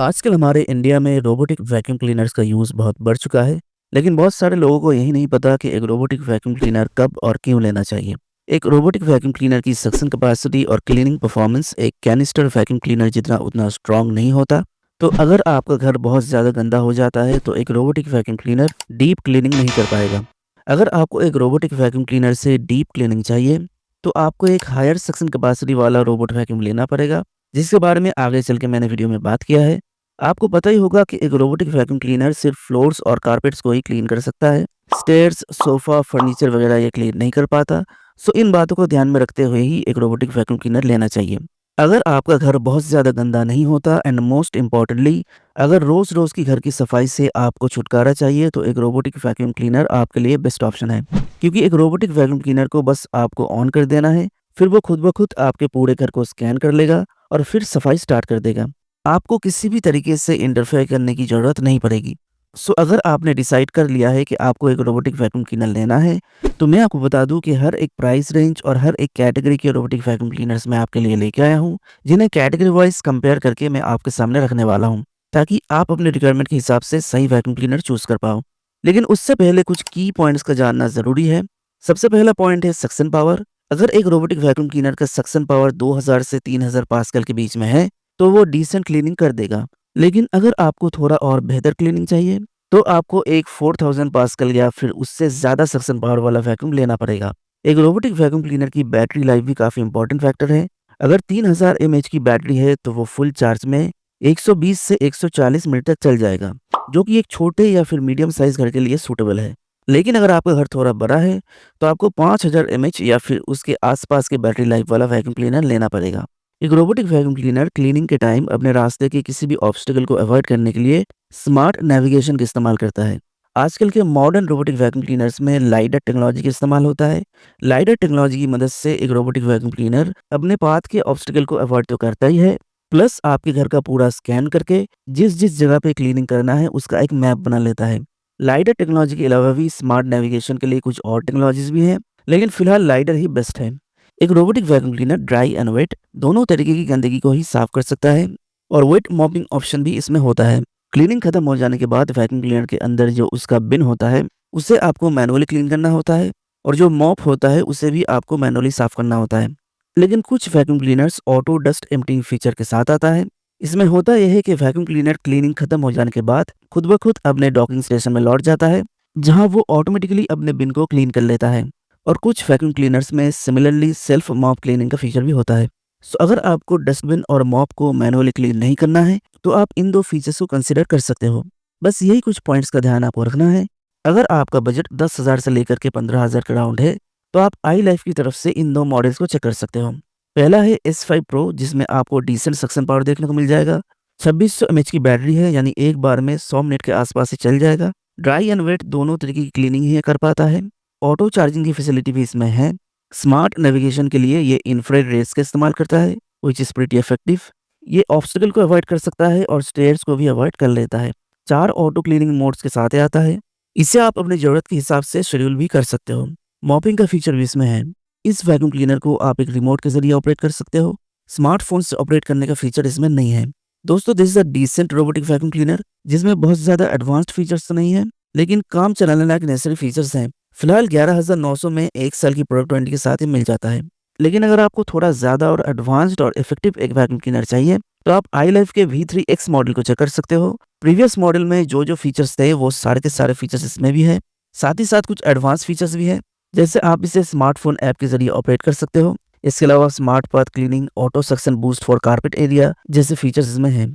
आजकल हमारे इंडिया में रोबोटिक वैक्यूम क्लीनर्स का यूज़ बहुत बढ़ चुका है, लेकिन बहुत सारे लोगों को यही नहीं पता कि एक रोबोटिक वैक्यूम क्लीनर कब और क्यों लेना चाहिए। एक रोबोटिक वैक्यूम क्लीनर की सक्शन कैपेसिटी और क्लीनिंग परफॉर्मेंस एक कैनिस्टर वैक्यूम क्लीनर जितना उतना स्ट्रॉन्ग नहीं होता। तो अगर आपका घर बहुत ज़्यादा गंदा हो जाता है, तो एक robotic vacuum cleaner deep cleaning नहीं कर पाएगा। अगर आपको एक रोबोटिक वैक्यूम क्लीनर से डीप क्लीनिंग चाहिए, तो आपको एक हायर सक्शन कैपेसिटी वाला रोबोट वैक्यूम लेना पड़ेगा, जिसके बारे में आगे चल के मैंने वीडियो में बात किया है। आपको पता ही होगा कि एक रोबोटिक वैक्यूम क्लीनर सिर्फ फ्लोर्स और कारपेट्स को ही क्लीन कर सकता है। स्टेयर्स, सोफा, फर्नीचर वगैरह ये क्लीन नहीं कर पाता। सो इन बातों को ध्यान में रखते हुए ही एक रोबोटिक वैक्यूम क्लीनर लेना चाहिए। अगर आपका घर बहुत ज़्यादा गंदा नहीं होता एंड मोस्ट इम्पॉर्टेंटली अगर रोज़-रोज़ की घर की सफाई से आपको छुटकारा चाहिए, तो एक रोबोटिक वैक्यूम क्लीनर आपके लिए बेस्ट ऑप्शन है। क्योंकि एक रोबोटिक वैक्यूम क्लीनर को बस आपको ऑन कर देना है, फिर वो खुद ब खुद आपके पूरे घर को स्कैन कर लेगा और फिर सफाई स्टार्ट कर देगा। आपको किसी भी तरीके से इंटरफेयर करने की ज़रूरत नहीं पड़ेगी। सो अगर आपने डिसाइड कर लिया है कि आपको एक रोबोटिक वैक्यूम क्लीनर लेना है, तो मैं आपको बता दूं कि हर एक प्राइस रेंज और हर एक कैटेगरी के रोबोटिक वैक्यूम क्लीनर्स मैं आपके लिए लेके आया हूं, जिन्हें कैटेगरी वाइज कंपेयर करके मैं आपके सामने रखने वाला हूं, ताकि आप अपने रिक्वायरमेंट के हिसाब से सही वैक्यूम क्लीनर चूज कर पाओ। लेकिन उससे पहले कुछ की पॉइंट्स का जानना ज़रूरी है। सबसे पहला पॉइंट है सक्शन पावर। अगर एक रोबोटिक वैक्यूम क्लीनर का सक्शन पावर 2000 से 3000 पास्कल के बीच में है, तो वो डिसेंट क्लीनिंग कर देगा। लेकिन अगर आपको थोड़ा और बेहतर क्लीनिंग चाहिए, तो आपको एक 4000 पास्कल या फिर उससे ज़्यादा सक्शन पावर वाला वैक्यूम लेना पड़ेगा। एक रोबोटिक वैक्यूम क्लीनर की बैटरी लाइफ भी काफ़ी इंपॉर्टेंट फैक्टर है। अगर 3000 mAh की बैटरी है, तो वो फुल चार्ज में 120 से 140 मिनट तक चल जाएगा, जो कि एक छोटे या फिर मीडियम साइज घर के लिए सूटेबल है। लेकिन अगर आपका घर थोड़ा बड़ा है, तो आपको 5000 mAh या फिर उसके आसपास के बैटरी लाइफ वाला वैक्यूम क्लीनर लेना पड़ेगा। एक रोबोटिक वैक्यूम क्लीनर क्लीनिंग के टाइम अपने रास्ते के किसी भी ऑब्स्टेकल को अवॉइड करने के लिए स्मार्ट नेविगेशन का इस्तेमाल करता है। आजकल के मॉडर्न रोबोटिक वैक्यूम क्लीनर्स में लाइडर टेक्नोलॉजी का इस्तेमाल होता है। लाइडर टेक्नोलॉजी की मदद से एक रोबोटिक वैक्यूम क्लीनर अपने पाथ के ऑब्स्टेकल को अवॉइड तो करता ही है, प्लस आपके घर का पूरा स्कैन करके जिस जिस जगह पे क्लीनिंग करना है उसका एक मैप बना लेता है। लाइडर टेक्नोलॉजी के अलावा भी स्मार्ट नेविगेशन के लिए कुछ और टेक्नोलॉजीज भी हैं, लेकिन फिलहाल लाइडर ही बेस्ट है। एक robotic vacuum cleaner dry and wet दोनों तरीके की गंदगी को ही साफ कर सकता है, और वेट मॉपिंग ऑप्शन भी इसमें होता है। क्लीनिंग खत्म हो जाने के बाद वैक्यूम क्लीनर के अंदर जो उसका बिन होता है, उसे आपको मैनुअली क्लीन करना होता है, और जो मॉप होता है उसे भी आपको मैनुअली साफ करना होता है। लेकिन कुछ vacuum cleaners auto dust emptying feature के साथ आता है। इसमें होता यह है कि वैक्यूम क्लीनर क्लीनिंग खत्म हो जाने के बाद खुद ब खुद अपने डॉकिंग स्टेशन में लौट जाता है, जहां वो ऑटोमेटिकली अपने बिन को क्लीन कर लेता है। और कुछ वैक्यूम क्लीनर्स में सिमिलरली सेल्फ मॉप क्लीनिंग का फीचर भी होता है। सो अगर आपको डस्टबिन और मॉप को मैनुअली क्लीन नहीं करना है, तो आप इन दो फीचर्स को कंसिडर कर सकते हो। बस यही कुछ पॉइंट्स का ध्यान आपको रखना है। अगर आपका बजट 10,000 से लेकर के 15,000 के राउंड है, तो आप आई लाइफ की तरफ से इन दो मॉडल्स को चेक कर सकते हो। पहला है S5 Pro, जिसमें आपको डिसेंट सक्शन पावर देखने को मिल जाएगा। 2600 mAh की बैटरी है, यानी एक बार में 100 मिनट के आसपास ही चल जाएगा। ड्राई एंड वेट दोनों तरीके की क्लीनिंग ही कर पाता है। ऑटो चार्जिंग की फैसिलिटी भी इसमें है। स्मार्ट नेविगेशन के लिए ये इंफ्रारेड रेस का इस्तेमाल करता है, व्हिच इज प्रीटी इफेक्टिव। ये ऑब्स्टेकल को अवॉइड कर सकता है और स्टेयर्स को भी अवॉइड कर लेता है। 4 ऑटो क्लीनिंग मोड्स के साथ आता है। इसे आप अपनी ज़रूरत के हिसाब से शेड्यूल भी कर सकते हो। मॉपिंग का फीचर भी इसमें है। इस वैक्यूम क्लीनर को आप एक रिमोट के ज़रिए ऑपरेट कर सकते हो। स्मार्टफ़ोन से ऑपरेट करने का फीचर इसमें नहीं है। दोस्तों, this is a decent robotic vacuum cleaner, जिसमें बहुत ज़्यादा एडवांस्ड फीचर्स तो नहीं है, लेकिन काम चलाने लायक नेसेसरी फीचर्स हैं। फिलहाल 11,900 में 1 साल की प्रोडक्ट वारंटी के साथ ही मिल जाता है। लेकिन अगर आपको थोड़ा ज़्यादा और एडवांस्ड और इफेक्टिव एक वैक्यूम क्लीनर चाहिए, तो आप आई लाइफ के V3X मॉडल को चेक कर सकते हो। प्रीवियस मॉडल में जो जो फीचर्स थे, वो सारे के सारे फीचर्स इसमें भी है। साथ ही साथ कुछ एडवांस फीचर्स भी है, जैसे आप इसे स्मार्टफोन ऐप के जरिए ऑपरेट कर सकते हो। इसके अलावा smart path cleaning, auto suction boost for carpet area जैसे फीचर्स इसमें हैं।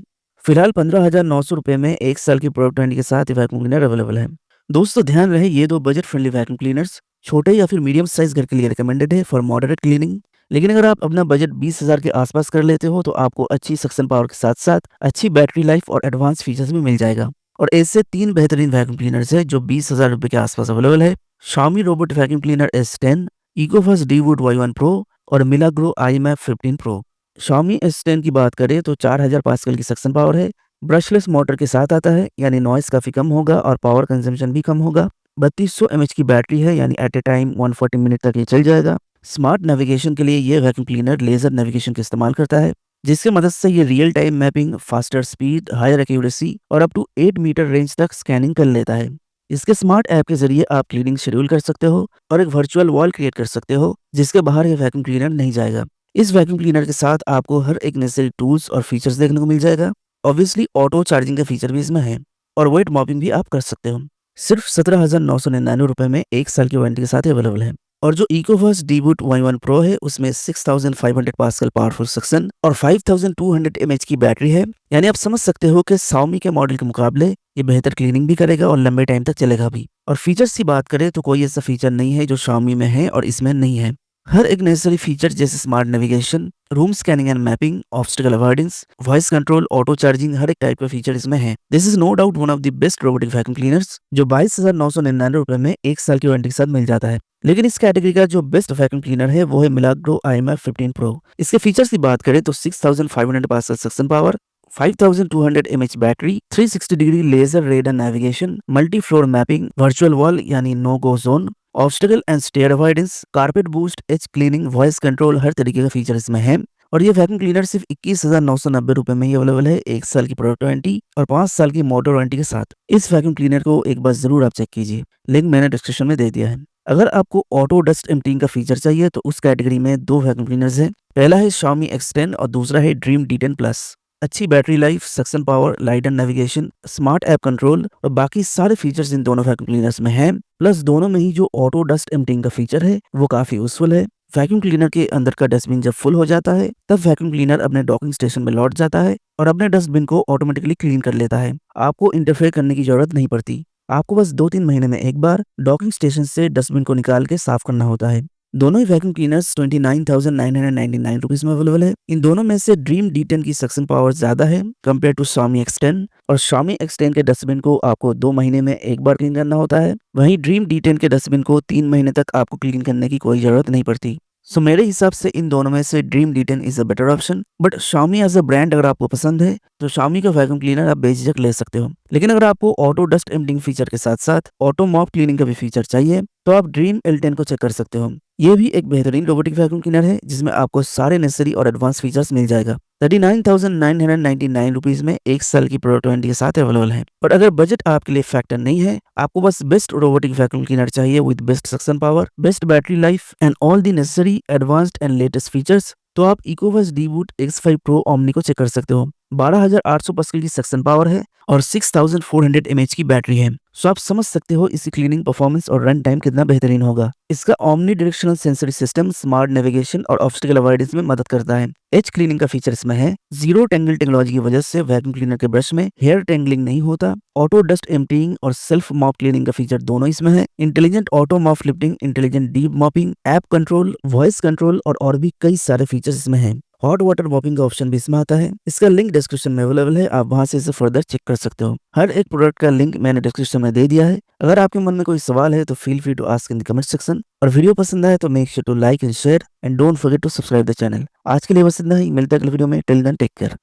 फिलहाल 15,900 रुपये में 1 साल की प्रोडक्ट वारंटी के साथ ये वैक्यूम क्लीनर अवेलेबल है। दोस्तों, ध्यान रहे, ये दो बजट फ्रेंडली वैक्यूम क्लीनर्स छोटे या फिर मीडियम साइज घर के लिए रिकमेंडेड है फॉर मॉडरेट क्लीनिंग। लेकिन अगर आप अपना बजट 20,000 के आसपास कर लेते हो, तो आपको अच्छी सक्शन पावर के साथ साथ अच्छी बैटरी लाइफ और एडवांस फीचर्स भी मिल जाएगा। और ऐसे 3 बेहतरीन वैक्यूम क्लीनर्स है जो 20,000 रुपये के आसपास अवेलेबल है। Xiaomi robot vacuum cleaner S10, इकोफास्ट डीवुड Y1 Pro और Milagrow iMap 15 Pro। Xiaomi S10 की बात करें तो 4000 पास्कल की सक्शन पावर है। ब्रशलेस मोटर के साथ आता है, यानी नॉइस काफ़ी कम होगा और पावर कंजम्पशन भी कम होगा। 3200 mAh की बैटरी है, यानी एट ए टाइम 140 मिनट तक ये चल जाएगा। स्मार्ट नेविगेशन के लिए ये वैक्यूम क्लीनर लेजर नेविगेशन का इस्तेमाल करता है। जिसकी मदद से ये real time mapping, faster speed, higher accuracy और अप टू 8 मीटर रेंज तक स्कैनिंग कर लेता है। इसके स्मार्ट ऐप के जरिए आप क्लीनिंग शेड्यूल कर सकते हो और एक वर्चुअल वॉल क्रिएट कर सकते हो जिसके बाहर ये वैक्यूम क्लीनर नहीं जाएगा। इस वैक्यूम क्लीनर के साथ आपको हर एक नेसेसरी टूल्स और फीचर्स देखने को मिल जाएगा। ऑब्वियसली ऑटो चार्जिंग का फीचर भी इसमें है और वेट मॉपिंग भी आप कर सकते हो। सिर्फ 17,999 में 1 साल की वारंटी के साथ अवेलेबल है। और जो इकोवर्स डीबूट Y1 प्रो है उसमें 6500 पास्कल पावरफुल सक्शन और 5200 mAh की बैटरी है। यानी आप समझ सकते हो कि Xiaomi के मॉडल के मुकाबले ये बेहतर क्लीनिंग भी करेगा और लंबे टाइम तक चलेगा भी। और फीचर्स की बात करें तो कोई ऐसा फीचर नहीं है जो Xiaomi में है और इसमें नहीं है। हर एक नेसेसरी फीचर जैसे smart navigation, room scanning and mapping, obstacle avoidance, voice control, auto charging, हर एक टाइप का फीचर इसमें है। This is no doubt one of the best robotic vacuum cleaners जो 22,999 में 1 साल की वारंटी के साथ मिल जाता है। लेकिन इस कैटेगरी का जो बेस्ट वैक्यूम क्लीनर है वो है मिलाग्रो IMF 15 प्रो। इसके फीचर्स की बात करें तो 6500 pascal suction power, 5200 mAh battery, 360 degree laser radar navigation, multi floor mapping, virtual wall यानी no go zone, obstacle and stair avoidance, carpet boost, edge cleaning, voice control, हर तरीके का फीचर इसमें है। और ये वैक्यूम क्लीनर सिर्फ 21,990 में ही अवेलेबल है, 1 साल की प्रोडक्ट वारंटी और 5 साल की मोटर वारंटी के साथ। इस वैक्यूम क्लीनर को एक बार जरूर आप चेक कीजिए, लिंक मैंने डिस्क्रिप्शन में दे दिया है। अगर आपको ऑटो डस्ट एम्पटिंग का फीचर चाहिए तो उस कैटेगरी में 2 वैक्यूम क्लीनर्स हैं। पहला है Xiaomi X10 और दूसरा है ड्रीम D10 प्लस। अच्छी battery life, suction power, light and navigation, smart app control और बाकी सारे फीचर्स इन दोनों वैक्यूम क्लीनर्स में हैं। प्लस दोनों में ही जो ऑटो डस्ट एम्पटिंग का फीचर है वो काफी यूजफुल है। वैक्यूम क्लीनर के अंदर का डस्टबिन जब फुल हो जाता है तब वैक्यूम क्लीनर अपने डॉकिंग स्टेशन में लौट जाता है और अपने डस्टबिन को ऑटोमेटिकली क्लीन कर लेता है। आपको इंटरफेयर करने की जरूरत नहीं पड़ती। आपको बस 2-3 महीने में एक बार डॉकिंग स्टेशन से डस्टबिन को निकाल के साफ करना होता है। दोनों ही वैक्यूम क्लीनर्स 29,999 रुपीज में अवेलेबल है। इन दोनों में से ड्रीम D10 की सक्शन पावर ज्यादा है कंपेयर टू Xiaomi X10 और Xiaomi X10 के डस्टबिन को आपको 2 महीने में एक बार क्लीन करना होता है। वहीं ड्रीम D10 के डस्टबिन को 3 महीने तक आपको क्लीन करने की कोई जरूरत नहीं पड़ती। सो मेरे हिसाब से इन दोनों में से dream D10 is a better option. But Xiaomi as a brand अगर आपको पसंद है तो Xiaomi का वैक्यूम क्लीनर आप बेझिझक ले सकते हो। लेकिन अगर आपको ऑटो डस्ट एम्पटिंग फीचर के साथ साथ ऑटो मॉप क्लीनिंग का भी फीचर चाहिए तो आप ड्रीम L10 को चेक कर सकते हो। ये भी एक बेहतरीन रोबोटिक वैक्यूम क्लीनर है जिसमें आपको सारे नेसेसरी और एडवांस फीचर्स मिल जाएगा। 39,999 रुपीज में 1 साल की प्रोडक्ट वारंटी के साथ अवेलेबल है। पर अगर बजट आपके लिए फैक्टर नहीं है, आपको बस बेस्ट रोबोटिक वैक्यूम क्लीनर चाहिए with best suction power, best battery life and all the necessary advanced and latest features, तो आप इकोवर्स डीबूट X5 प्रो ओमनी को चेक कर सकते हो। 12,800 पास्कल की सक्शन पावर है और 6400 mAh की बैटरी है। सो आप समझ सकते हो इसकी क्लीनिंग परफॉर्मेंस और रन टाइम कितना बेहतरीन होगा। इसका omni directional sensory system smart navigation और ऑब्स्टिकल अवॉइडेंस में मदद करता है। एज क्लीनिंग का फीचर इसमें है। जीरो टेंगल टेक्नोलॉजी की वजह से वैक्यूम क्लीनर के ब्रश में हेयर टेंगलिंग नहीं होता। ऑटो डस्ट एम्पटिंग और सेल्फ मॉप क्लीनिंग का फीचर दोनों इसमें है। Intelligent auto mop lifting, intelligent deep mopping, app control, voice control और भी कई सारे फीचर्स इसमें हैं। हॉट वाटर मॉपिंग का ऑप्शन भी इसमें आता है। इसका लिंक डिस्क्रिप्शन में अवेलेबल है, आप वहां से इसे फर्दर चेक कर सकते हो। हर एक प्रोडक्ट का लिंक मैंने डिस्क्रिप्शन में दे दिया है। अगर आपके मन में कोई सवाल है तो feel free to ask in the comment section. और वीडियो पसंद आए तो make sure to like and share and don't forget to subscribe the channel. आज के लिए बस इतना ही, मिलते हैं अगले वीडियो में। Till then take care.